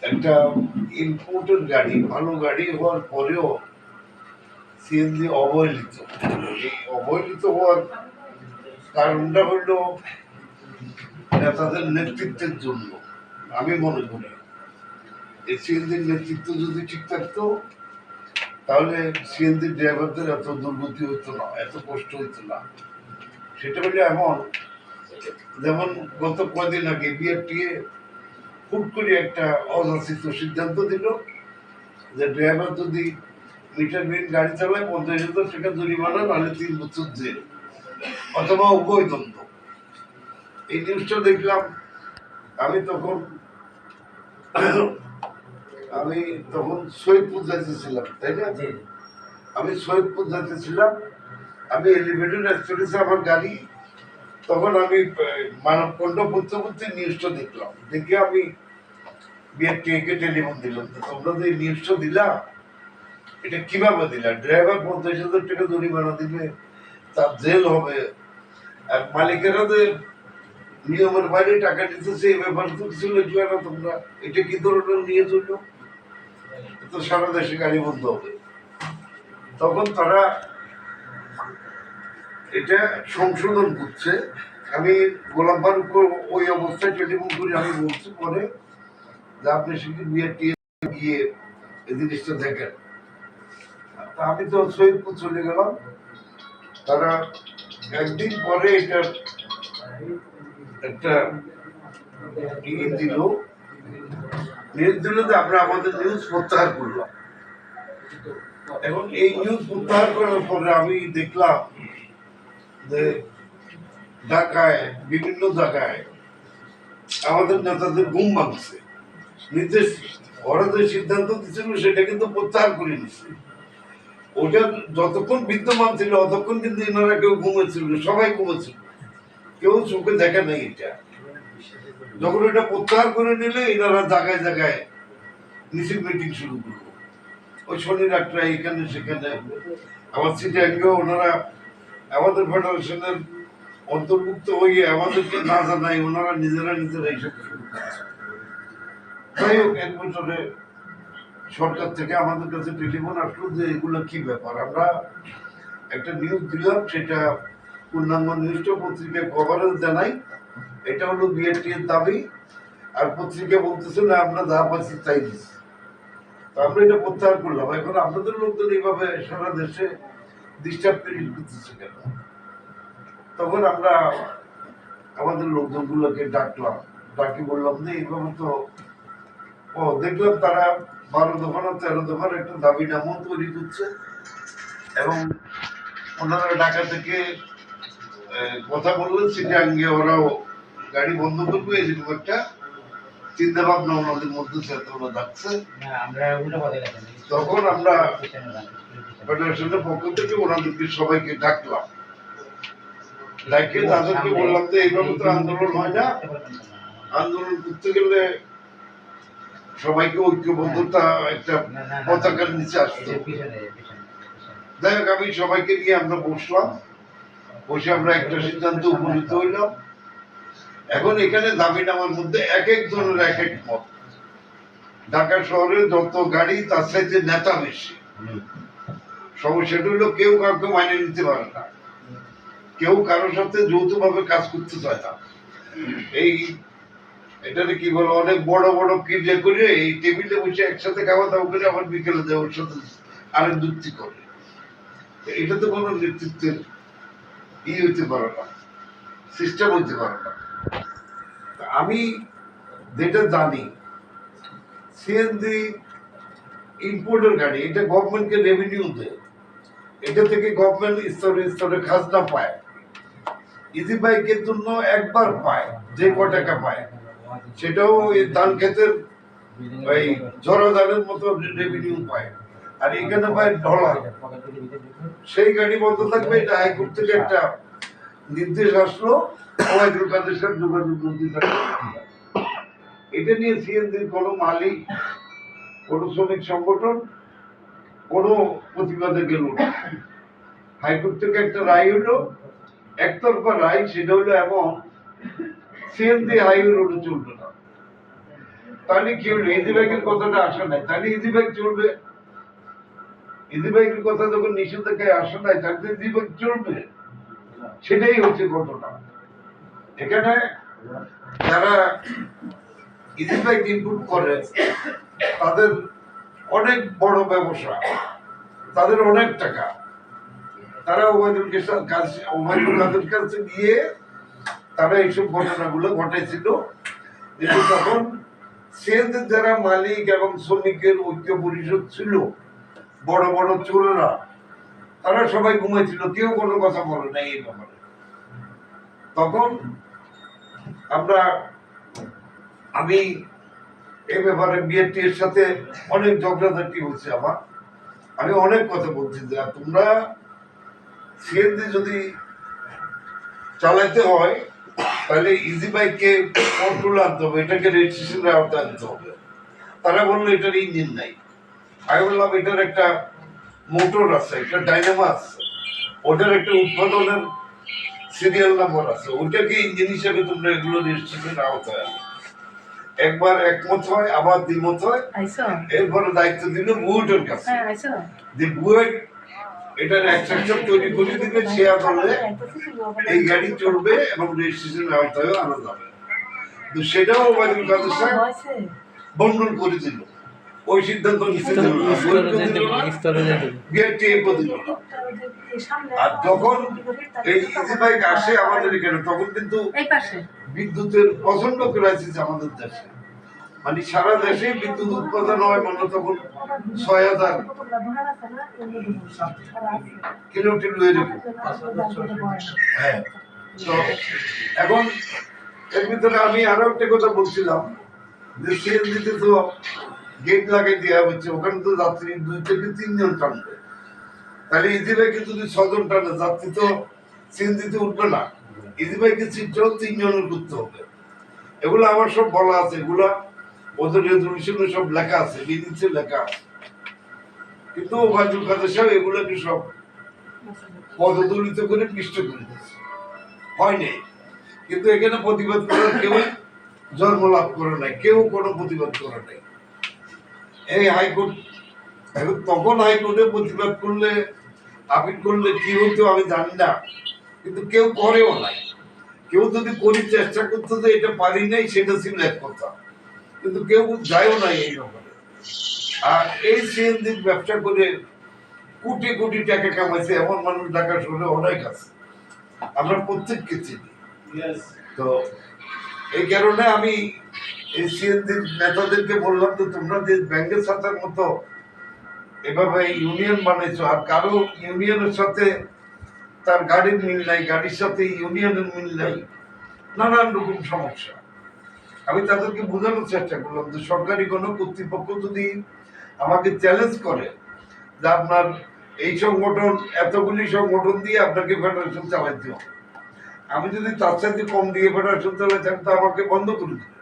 একটা ইম্পোর্টেড গাড়ি, ভালো গাড়ি হওয়ার পরেও সিএনজি অবহেলিত। এই অবহেলিত হওয়ার কারণটা হইল নেতাদের নেতৃত্বের জন্য। আমি মনে করি এই সিএনজির নেতৃত্ব যদি ঠিক থাকতো তাহলে সিএনজি ড্রাইভারদের এত দুর্গতি হইতো না, এত কষ্ট হইতো না। সেটা হলে এমন, যেমন গত কয়দিন আগে বিআরটিএ হুট করে একটা অযাচিত সিদ্ধান্ত দিল যে ড্রাইভার যদি মিটার বিহীন গাড়ি চালায় 50,000 টাকা জরিমানা, নাহলে 3 বছর জেল অথবা উভয় দ্বন্দ্ব। এই নিউজটা দেখলাম। আমি তখন সৈয়দপুর যাইতেছিলাম, তাই না? আমি সৈয়দপুর যাইতেছিলাম, আমি এলিভেটেড এক্সপ্রেসে আমার গাড়ি, তখন আমি মানবকুণ্ড পড়তে পড়তে নিউজটা দেখলাম। দেখে আমি বিআরটিএকে টেলিফোন দিলাম, তোমরা যে নিউজটা দিলা এটা কিভাবে দিলা? ড্রাইভার 50,000 টাকা জরিমানা দিবে, তার জেল হবে, আর মালিকেরা যে নিয়মের বাইরে টাকা নিতেছে এই ব্যাপারে তো কিছু লিখলে না তোমরা। এটা কি ধরনের নিয়ে চলল? তো সারা দেশে গাড়ি বন্ধ হবে। তখন তারা এটা সংশোধন করছে। আমি গোলাম ফারুক ওই অবস্থায় টেলিফোন করে আমি বলছি পরে যে আপনি সেটি বিআরটিএ গিয়ে এই জিনিসটা দেখেন। আমি তো সৈয়দপুর চলে গেলাম। তারা একদিন পরে এটা একটা নিউজ দিল যে আমরা আমাদের নিউজ প্রত্যাহার করলাম। এখন এই নিউজ প্রত্যাহার করার পরে আমি দেখলাম যে ঢাকায় বিভিন্ন জায়গায় আমাদের নেতাদের ঘুম ভাঙছে। নির্দেশ ওরা যে সিদ্ধান্ত দিচ্ছিল সেটা কিন্তু প্রত্যাহার করে নিচ্ছে। ওটা যতক্ষণ বিদ্যমান ছিল ততক্ষণ কিন্তু এনারা কেউ ঘুমেছিল, সবাই ঘুমেছিল, কেউ চোখে দেখে নাই এটা। যখন এটা প্রত্যাহার করে নিলে এনারা জায়গায় জায়গায় মিছিল মিটিং শুরু করলো। ওই শনি রাতটা এখানে সেখানে। আমার চিটাঙ্গেও ওনারা আমাদের ফেডারেশনের অন্তর্ভুক্ত হয়ে আমাদেরকে না জানাই ওনারা নিজেরা এইসব শুরু করছে। যাই হোক, এক বছরে সরকার থেকে আমাদের কাছে টেলিফোন আসলো যে এগুলো কি ব্যাপার। আমরা একটা নিউজ দিলাম, সেটা পূর্ণাঙ্গ নিউজটা পত্রিকায় কভারেজ জানাই, এটা হলো বিআরটিএর দাবি। আর পত্রিকা বলতেছে না আমরা যা পাচ্ছি তাই দিচ্ছি। তো আমরা এটা প্রত্যাহার করলাম। এখন আপনাদের লোকজন এইভাবে সারা দেশে ডিস্টার্ব ক্রিয়েট করতেছে কেন? তখন আমরা আমাদের লোকজনগুলোকে ডাকলাম, ডাকি বললাম যে এইভাবে তো দেখলাম তারা 12 দফা 13 দফার একটা দাবিনামা তৈরি করছে এবং ওনারা ঢাকা থেকে কথা বললেন চিটাঙ্গে ওরাও গাড়ি বন্ধ করবে, এরকম একটা চিন্তা ভাবনা ওনাদের মধ্যে চেতনা যাচ্ছে। তখন আমরা ফেডারেশনের পক্ষ থেকে ওনাদেরকে সবাইকে ডাকলাম, ডাকে তাদেরকে বললাম যে এইভাবে তো আন্দোলন হয় না, আন্দোলন করতে গেলে সবাইকে ঐক্যবদ্ধতা একটা পতাকার নিচে আসতো। যাই হোক, আমি সবাইকে নিয়ে আমরা বসলাম, বসে আমরা একটা সিদ্ধান্ত উপনীত হইলাম। এখন এখানে দাবিনামার মধ্যে এক এক জনের এক এক মত। ঢাকা শহরে যত গাড়ি তার সাথে নেতা বেশি। সমস্যাটা হলো কেউ কাউকে মাইনে নিতে পারে না, কেউ কারোর সাথে যৌথভাবে কাজ করতে চায় না। এই এটাতে কি বলো, অনেক বড় বড় কিনে করে এই টেবিলে বসে একসাথে খাওয়া দাওয়া করে আবার বিকেলে দেয় ওর সাথে আরেক যুক্তি করে। এটা তো কোনো নেতৃত্বের হইতে পারে না, সিস্টেম হইতে পারে না। আমি যেটা জানি, সিএনজি ইম্পোর্টের গাড়ি, এটা গভর্নমেন্টকে রেভিনিউ দেয়, এটা থেকে গভর্নমেন্ট স্তরে স্তরে খাজনা পায়। ইজি বাইকের জন্য একবার পায়, যে ক টাকা পায় সেটাও ওই ধান ক্ষেতের ওই জড়া ধানের মতো রেভিনিউ পায়, আর এখানে পায় ডলার। সেই গাড়ি বন্ধ থাকবে, এটা হাইকোর্ট থেকে একটা নির্দেশ আসলো, ওয়াইদুল কাদের সাথে যোগাযোগ করতে থাকবে। এটা নিয়ে সিএনজির কোনো মালিক, কোনো শ্রমিক সংগঠন কোনো প্রতিবাদে গেল না। হাইকোর্ট থেকে একটা রায় হলো, একতরফা রায়, সেটা হলো এমন সিএনজি হাইওয়ে রোডে চলবে না। তাহলে কি হলো, ইজি বাইকের কথাটা আসে নাই, তাহলে ইজি বাইক চলবে। ইজি বাইকের কথা যখন নিষেধাজ্ঞায় আসে নাই, তাহলে ইজি বাইক চলবে। সেটাই হচ্ছে ঘটনা। এখানে যারা ইজি বাইক ইনপুট করে তাদের অনেক বড় ব্যবসা, তাদের অনেক টাকা। তারা ওবায়দুল কাদের কাছে গিয়ে তারা এইসব ঘটনাগুলো ঘটাইছিল। কিন্তু তখন সিএনজির যারা মালিক এবং শ্রমিকের ঐক্য পরিষদ ছিল, বড় বড় চোরেরা, তারা সবাই ঘুমাইছিল, কেউ কোনো কথা বলে নাই এই ব্যাপারে। তখন আমি এই ব্যাপারে বিএনপি এর সাথে অনেক ঝগড়াঝাটি হচ্ছে আমার। আমি অনেক কথা বলছি যে তোমরা সিএনজি যদি চালাতে হয় তাহলে ইজি বাইককে কন্ট্রোল আনতে হবে, এটাকে রেজিস্ট্রেশনের আওতায় আনতে হবে। তারা বললো এটার ইঞ্জিন নাই। আমি বললাম এটার একটা মোটর আছে, একটা ডাইনামো আছে, ওটার একটা উৎপাদনের সিরিয়াল নাম্বার আছে, ওইটাকে ইঞ্জিন হিসেবে তোমরা এগুলো রেজিস্ট্রেশনের আওতায় আনো। একবার একমত হয়, আবার দ্বিমত হয়, এরপরে দায়িত্ব দিল বুয়েটের কাছে। যে বুয়েট এটার এক্সট্রাকশন তৈরি করে দিলে সে আদলে এই গাড়ি চলবে এবং রেজিস্ট্রেশনের আওতায় আনা যাবে। তো সেটাও ওবায়দুল কাদের সাহেব বন্টন করে দিল। ওই সিদ্ধান্ত নিতে দিল না, আর যখন এই ইজি বাইক আসে আমাদের এখানে, তখন কিন্তু বিদ্যুতের প্রচন্ড ক্রাইসিস আমাদের দেশে। মানে সারা দেশে বিদ্যুৎ উৎপাদন হয় মানে তখন ৬,০০০ কিলো এরকম। হ্যাঁ, তো এখন এর ভিতরে আমি আরো একটা কথা বলছিলাম যে সিএনজিতে তো গেট লাগাই দেওয়া হচ্ছে, ওখানে তো যাত্রী 2 থেকে 3 জন টানবে। তাহলে ইজি বাইকে যদি 6 জন টানে, যাত্রী তো সিএনজিতে উঠবে না। ইজি বাইকের সিটটাও 3 জনের করতে হবে। এগুলো আমার সব বলা আছে, এগুলা ওদের রেজলিউশনে সব লেখা আছে, বিধিতে লেখা আছে। কিন্তু ওবায়দুল কাদের সাহেব এগুলোকে সব পদদলিত করে পিষ্ট করে দিয়েছে, হয় নাই। কিন্তু এখানে প্রতিবাদ করার কেউ জন্ম লাভ করে নাই, কেউ কোনো প্রতিবাদ করে নাই। এই হাইকোর্ট, তখন হাইকোর্টে প্রতিবাদ করলে, আপিল করলে কি হতো আমি জানি না, কিন্তু কেউ করেও নাই। কেউ যদি করি চেষ্টা করতো যে এটা পারি নাই, সেটা ছিল এক কথা, কিন্তু কেউ যায়ও নাই এই ব্যাপারে। আর এই সিএনজির ব্যবসা করে কোটি কোটি টাকা কামাইছে এমন মানুষ ঢাকা শহরে অনেক আছে, আমরা প্রত্যেককে চিনি। তো এই কারণে আমি এই সিএনজির নেতাদেরকে বললাম যে তোমরা যে ব্যাংকের ছাতার মতো এভাবে ইউনিয়ন বানাইছো, আর কারো ইউনিয়নের সাথে তার গাড়ির মিল নাই, গাড়ির সাথে ইউনিয়নের মিল নাই, নানান রকম সমস্যা। আমি তাদেরকে বোঝানোর চেষ্টা করলাম যে সরকারি কোনো কর্তৃপক্ষ যদি আমাকে চ্যালেঞ্জ করে যে আপনার এই সংগঠন, এতগুলি সংগঠন দিয়ে আপনাকে ফেডারেশন চালাইতে হবে, আমি যদি তার সাথে কম দিয়ে ফেডারেশন চালাইতাম তো আমাকে বন্ধ করে দিত।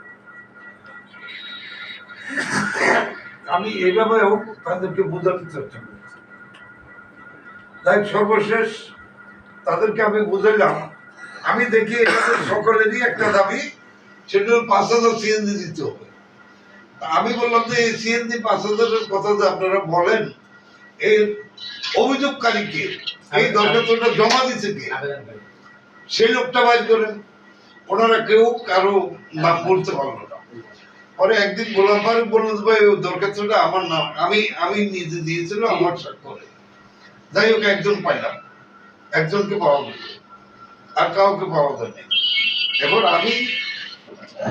আমি এইভাবে হোক তাদেরকে বোঝানোর চেষ্টা করছি। তাই সর্বশেষ তাদেরকে আমি বুঝাইলাম, আমি দেখি এখানে সকলেরই একটা দাবি, সেটা ৫,০০০ সিএনজি দিতে হবে। আমি বললাম যে এই সিএনজি ৫,০০০-এর কথা যে আপনারা বলেন, এই অভিযোগকারী কে, এই দরখাস্তটা জমা দিচ্ছে কে, সেই লোকটা বাইর করেন। ওনারা কেউ কারো নাম বলতে পারলো না। পরে একদিন গোলাম ফারুক বললেন ভাই ওই দরখাস্তটা আমার নাম, আমি নিজে দিয়েছিলাম আমার স্বাক্ষরে। যাই হোক একজন পাইলাম, একজনকে পাওয়া গেল, আর কাউকে পাওয়া যায়নি। এখন আমি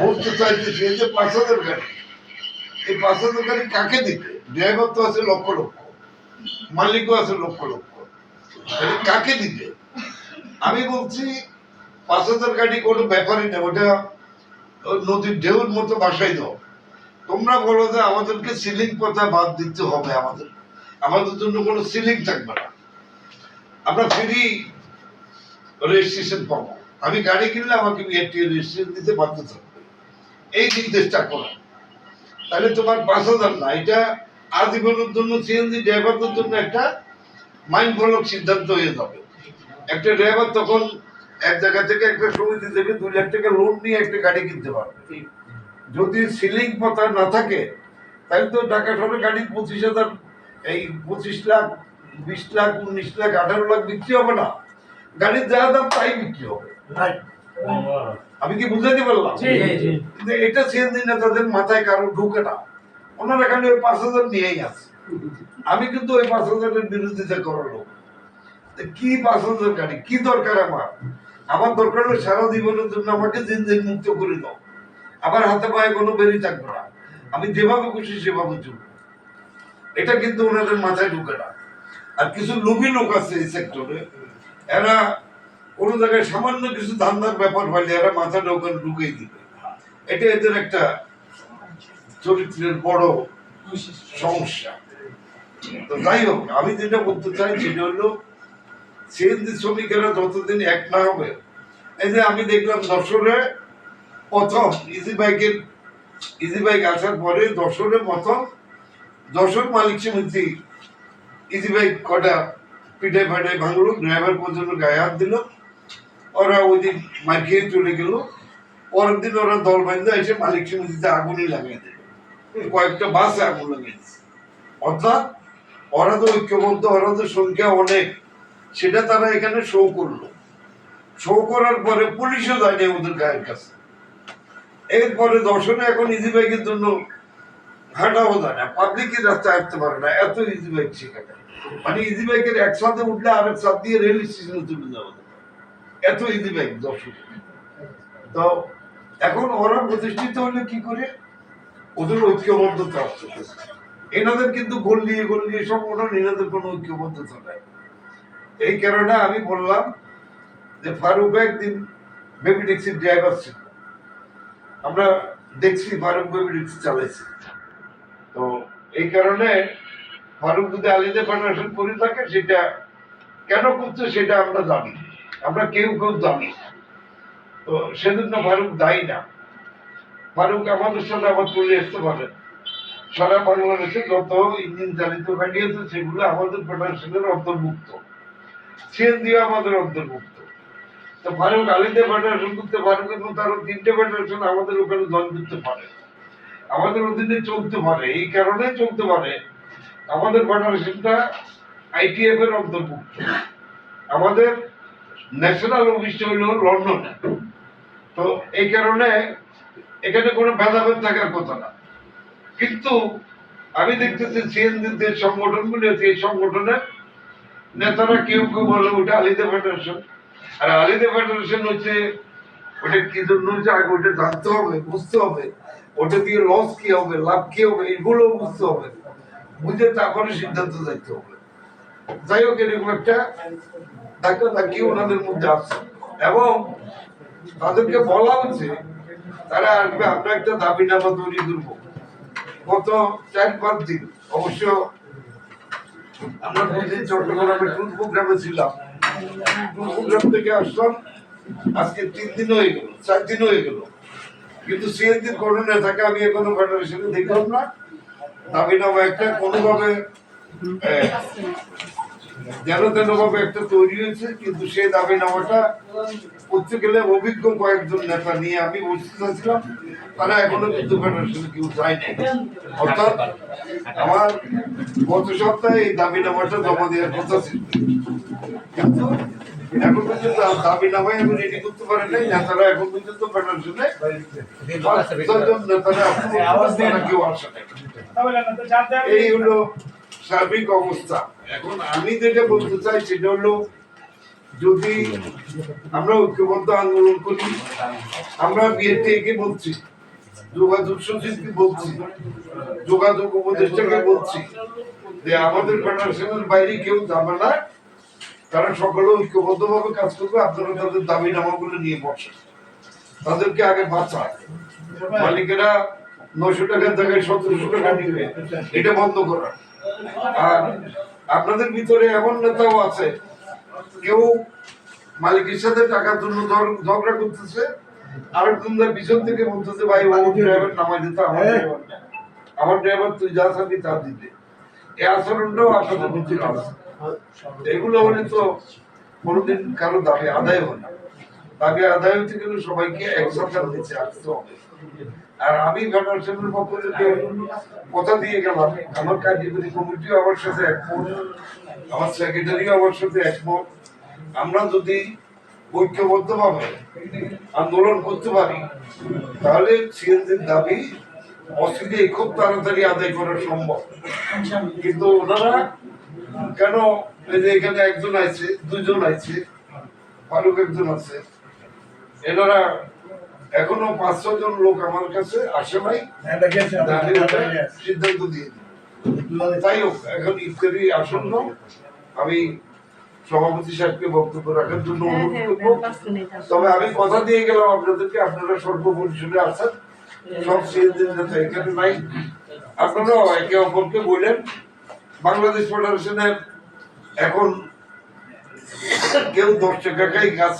বলতে চাইতেছি যে ৫,০০০ গাড়ি, এই ৫,০০০ গাড়ি কাকে দিবে? ড্রাইভার তো আছে লক্ষ লক্ষ, মালিকও আছে লক্ষ লক্ষ, কাকে দিবে? আমি বলছি ৫,০০০ গাড়ি কোনো ব্যাপারই না, ওটা নদীর ঢেউর মতো বাসাই দাও। তোমরা বলো যে আমাদেরকে সিলিং কথা বাদ দিতে হবে, আমাদের জন্য কোনো সিলিং থাকবে না, আমরা ফ্রি রেজিস্ট্রেশন পাবো। আমি গাড়ি কিনলে আমাকে বিআরটিএ রেজিস্ট্রেশন দিতে বাধ্য থাকবে, এই নির্দেশটা করো। তাহলে তোমার ৫,০০০ না, এটা আজীবনের জন্য সিএনজি ড্রাইভারদের জন্য একটা মাইন্ডফলক সিদ্ধান্ত হয়ে যাবে। একটা ড্রাইভার তখন এক জায়গা থেকে একটা সমিতি থেকে 2 লাখ টাকা লোন নিয়ে একটা গাড়ি কিনতে পারবে, যদি সিলিং পাতা না থাকে তাহলে তো ঢাকা শহরে গাড়ি 25,000, এই 25 লাখ, 20 লাখ, 19 লাখ, 18 লাখ বিক্রি হবে না। গাড়ির যা দাম তাই বিক্রি হবে। আমি কি বুঝাতে পারলাম? কিন্তু এটা সিএনজি নেতাদের মাথায় কারো ঢুকে না। ওনারা খালি ওই 5,000 নিয়েই আছে। আমি কিন্তু ওই 5,000-এর বিরোধিতা করার লোক। কি 5,000 গাড়ি কি দরকার আমার? আমার দরকার হলো সারা জীবনের জন্য আমাকে জিনজিন মুক্ত করে দাও। আমার হাতে পায়ে কোনো বেরি থাকবে না, আমি যেভাবে খুশি সেভাবে চলবো। এটা কিন্তু ওনাদের মাথায় ঢুকে না। আর কিছু লোভী লোক আছে এই সেক্টরে, এরা কোনো জায়গায় সামান্য কিছু ধান্দার ব্যাপার হলে এরা মাথা ঢুকিয়ে দিবে। এটা এদের একটা চরিত্রের বড় সমস্যা। তো যাই হোক, আমি যেটা বলতে চাই সেটা হলো সিএনজি শ্রমিকেরা যতদিন এক না হবে। এই যে আমি দেখলাম যশোরে প্রথম ইজি বাইক আসার পরে যশোরে প্রথম যশোর মালিক সমিতি ইজি বাইক কটা পিঠে ফাটে ভাঙলো, ড্রাইভার পর্যন্ত গায়ে হাত দিল। ওরা ওই দিন মার খেয়ে চলে গেল। পরের দিন ওরা দল বান্ধা এসে মালিক সমিতিতে আগুনই লাগিয়ে দিল, কয়েকটা বাসে আগুন লাগিয়েছে। অর্থাৎ ওরা তো ঐক্যবদ্ধ, ওরা তো সংখ্যা অনেক, সেটা তারা এখানে শো করলো। শো করার পরে পুলিশও যায়নি ওদের গায়ের কাছে। এরপরে দর্শনে এখন ইজি বাইকের জন্য হাঁটাও যায় না, পাবলিকের রাস্তায় হাঁটতে পারে না, এত ইজি বাইক সেখানে। মানে ইজি বাইকের একসাথে উঠলে আরেক সাথ দিয়ে রেল স্টেশনে চলে যাওয়া যায়, এত ইজি বাইক দর্শক। তো এখন ওরা প্রতিষ্ঠিত হলে কি করে? ওদের ঐক্যবদ্ধতা আসছে। এনাদের কিন্তু গল্লিয়ে গল্লিয়ে সংগঠন, এনাদের কোনো ঐক্যবদ্ধতা নাই। এই কারণে আমি বললাম যে ফারুক একদিন বেবি ট্যাক্সির ড্রাইভার ছিল, আমরা দেখছি ফারুক বেবি ট্যাক্সি চালাইছে। তো এই কারণে ফারুক যদি আলিদে ফেডারেশন করে থাকে, সেটা কেন করছে সেটা আমরা জানি, আমরা কেউ কেউ জানি। তো সেজন্য ফারুক দায়ী না। ফারুক আমাদের সাথে আবার চলে আসতে পারেন। সারা বাংলাদেশে যত ইঞ্জিন চালিত গাড়ি আছে সেগুলো আমাদের ফেডারেশনের অন্তর্ভুক্ত, সিএনজিও আমাদের অন্তর্ভুক্ত। তো ফারুক আলিদে ফেডারেশন করতে, ফারুকের মতো আরো 3টে ফেডারেশন আমাদের ওখানে জয়েন করতে পারে, আমাদের অধীনে চলতে পারে। এই কারণে চলতে পারে আমাদের ফেডারেশনটা আইটিএফ এর অন্তর্ভুক্ত। আমাদের ন্যাশনাল অফিস হইল লন্ডনে। তো এই কারণে এখানে কোনো ভেদাভেদ থাকার কথা না। কিন্তু আমি দেখতেছি সিএনজি যে সংগঠনগুলি আছে, এই সংগঠনের নেতারা কেউ কেউ বলে ওটা আলিদে ফেডারেশন। আর আলিদে ফেডারেশন হচ্ছে, ওটা কি জন্য হচ্ছে আগে ওটা জানতে হবে, বুঝতে হবে, ওটা দিয়ে লস কি হবে, লাভ কি হবে, এগুলো বুঝতে হবে, বুঝে তারপরে সিদ্ধান্ত যাইতে হবে। যাই হোক, এরকম একটা ধাক্কা ধাক্কি ওনাদের মধ্যে আছে এবং তাদেরকে বলা হচ্ছে তারা আসবে, আমরা একটা দাবিনামা তৈরি করবো। গত 4-5 দিন অবশ্য আমরা চট্টগ্রামে ট্যুর প্রোগ্রামে ছিলাম, ট্যুর প্রোগ্রাম থেকে আসলাম, আজকে 3 দিন হয়ে গেল, 4 দিন হয়ে গেল, কিন্তু সিএনজির কোনো নেতাকে আমি এখনো ফেডারেশনে দেখলাম না। দাবিনামা একটা কোনোভাবে যেন তেন ভাবে একটা তৈরি হয়েছে, কিন্তু সেই দাবিনামাটা করতে গেলে অভিজ্ঞ কয়েকজন নেতা নিয়ে আমি বসতে চাচ্ছিলাম, তারা এখনো কিন্তু ফেডারেশনে কেউ যায়নি। অর্থাৎ আমার গত সপ্তাহে এই দাবিনামাটা জমা দেওয়ার কথা ছিল, কিন্তু এখন পর্যন্ত দাবিনামায় আমি রেডি করতে পারেন নাই। নেতারা এখন পর্যন্ত ফেডারেশনে নেতারা কেউ আসে নাই। এই হলো সার্বিক অবস্থা। এখন আমি যেটা বলতে চাই সেটা হলো, যদি আমরা ঐক্যবদ্ধ আন্দোলন করি, আমরা বিএনপিকে বলছি, যোগাযোগ সচিবকে বলছি, যোগাযোগ উপদেষ্টাকে বলছি যে আমাদের ফেডারেশনের বাইরে কেউ যাবে না, তারা সকলে ঐক্যবদ্ধ ভাবে কাজ করবে। আপনারা তাদের দাবি নামাগুলো নিয়ে বসেন, তাদেরকে আগে বাঁচান। মালিকেরা 900 টাকার জায়গায় 1700 টাকা নিবে, এটা বন্ধ করা। আর আপনাদের ভিতরে এমন নেতাও আছে, কেউ মালিকের সাথে টাকার জন্য ঝগড়া করতেছে, আরেকজনদের পিছন থেকে বলতেছে ভাই ও ড্রাইভার নামাই দিতে, আমার ড্রাইভার তুই যা চাবি তা দিতে। এই আচরণটাও আপনাদের ভিতরে আছে। এগুলো হলে তো কোনোদিন কারো দাবি আদায় হয় না। দাবি আদায় হতে গেলে সবাইকে একসাথে নিচে আসতে হবে। আর আমি ফেডারেশনের পক্ষ থেকে কথা দিয়ে গেলাম, আমার কার্যকরী কমিটিও আমার সাথে একমত, আমার সেক্রেটারিও আমার সাথে একমত। আমরা যদি ঐক্যবদ্ধভাবে আন্দোলন করতে পারি তাহলে সিএনজির দাবি অস্থিতিই খুব তাড়াতাড়ি আদায় করা সম্ভব। কিন্তু ওনারা কেন, এই যে এখানে একজন আছে, দুজন আছে, ফারুক একজন আছে, এনারা এখনো 5-6 জন লোক আমার কাছে আসে নাই, সিদ্ধান্ত দিয়ে। তাই হোক, এখন ইফতারি আসন্ন, আমি সভাপতি সাহেবকে বক্তব্য রাখার জন্য অনুরোধ করবো। তবে আমি কথা দিয়ে গেলাম আপনাদেরকে, আপনারা সর্বপরিসরে আছেন, সব সিএনজি নেতা এখানে নাই, আপনারাও একে অপরকে বললেন। বাংলাদেশ ফেডারেশনের এখন কেউ 10 টাকা গাছ